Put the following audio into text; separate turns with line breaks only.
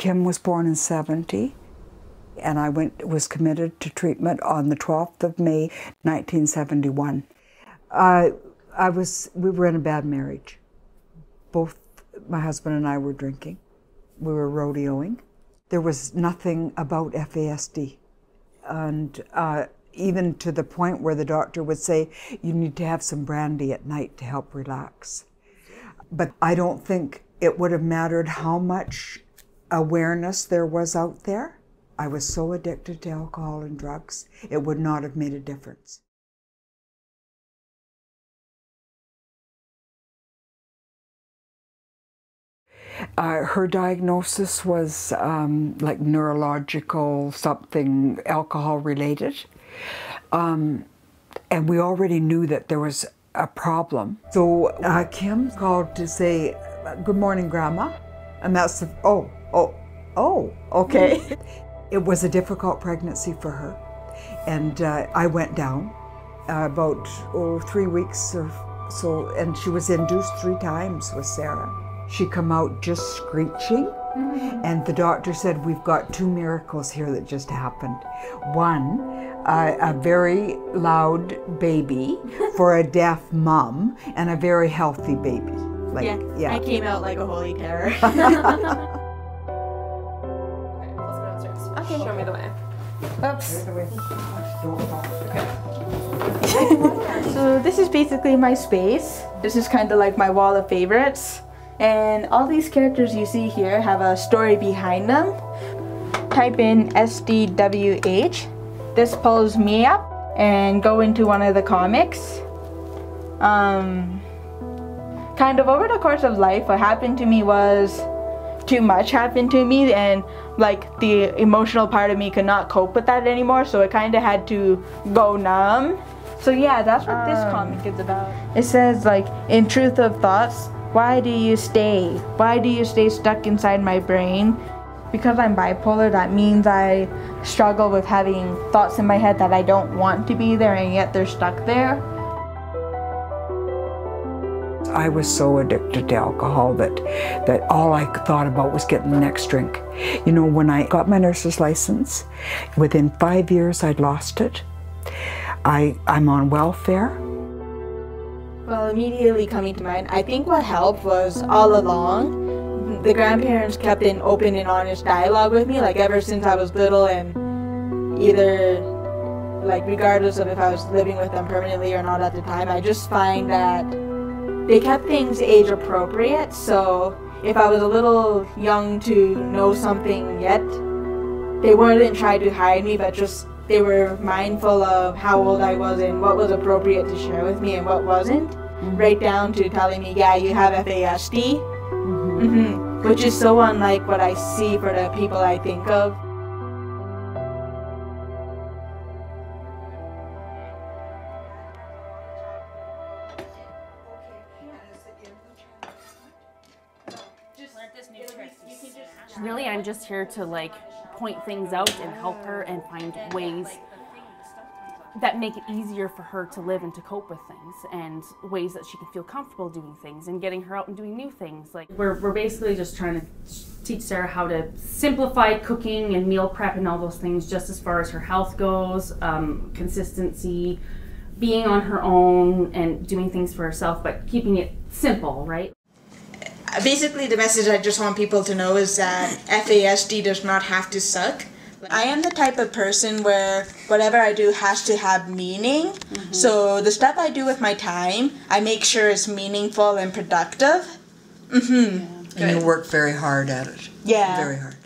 Kim was born in 70, and I was committed to treatment on the 12th of May, 1971. We were in a bad marriage. Both my husband and I were drinking. We were rodeoing. There was nothing about FASD. And even to the point where the doctor would say, you need to have some brandy at night to help relax. But I don't think it would have mattered how much awareness there was out there. I was so addicted to alcohol and drugs, it would not have made a difference. Her diagnosis was like neurological, something alcohol related. And we already knew that there was a problem. So Kim called to say, "Good morning, Grandma." And that's, okay. It was a difficult pregnancy for her. And I went down about 3 weeks or so, and she was induced 3 times with Sarah. She come out just screeching, and the doctor said, we've got 2 miracles here that just happened. One, a very loud baby for a deaf mom, and a very healthy baby.
Yeah, I came out like a holy terror.
Okay, let's go downstairs. Okay. Show me the way.
Oops.
Okay.
So this is basically my space. This is kind of like my wall of favorites. And all these characters you see here have a story behind them. Type in SDWH. This pulls me up and go into one of the comics. Kind of over the course of life, what happened to me was too much happened to me, and like the emotional part of me could not cope with that anymore, so it kind of had to go numb. So yeah, that's what this comic is about. It says, like, in truth of thoughts, why do you stay? Why do you stay stuck inside my brain? Because I'm bipolar, that means I struggle with having thoughts in my head that I don't want to be there, and yet they're stuck there.
I was so addicted to alcohol that all I thought about was getting the next drink. You know, when I got my nurse's license, within 5 years I'd lost it. I'm on welfare.
Well, immediately coming to mind, I think what helped was all along, the grandparents kept an open and honest dialogue with me, like ever since I was little, and either, like, regardless of if I was living with them permanently or not at the time, I just find that they kept things age appropriate. So if I was a little young to know something yet, they wouldn't try to hide me, but just they were mindful of how old I was and what was appropriate to share with me and what wasn't. Right down to telling me, yeah, you have FASD, which is so unlike what I see for the people I think of.
Really, I'm just here to, like, point things out and help her and find ways that make it easier for her to live and to cope with things, and ways that she can feel comfortable doing things and getting her out and doing new things. Like, we're basically just trying to teach Sarah how to simplify cooking and meal prep and all those things, just as far as her health goes, consistency, being on her own and doing things for herself, but keeping it simple, right?
Basically, the message I just want people to know is that FASD does not have to suck. I am the type of person where whatever I do has to have meaning. So the stuff I do with my time, I make sure it's meaningful and productive.
And you work very hard at it.
Yeah.
Very hard.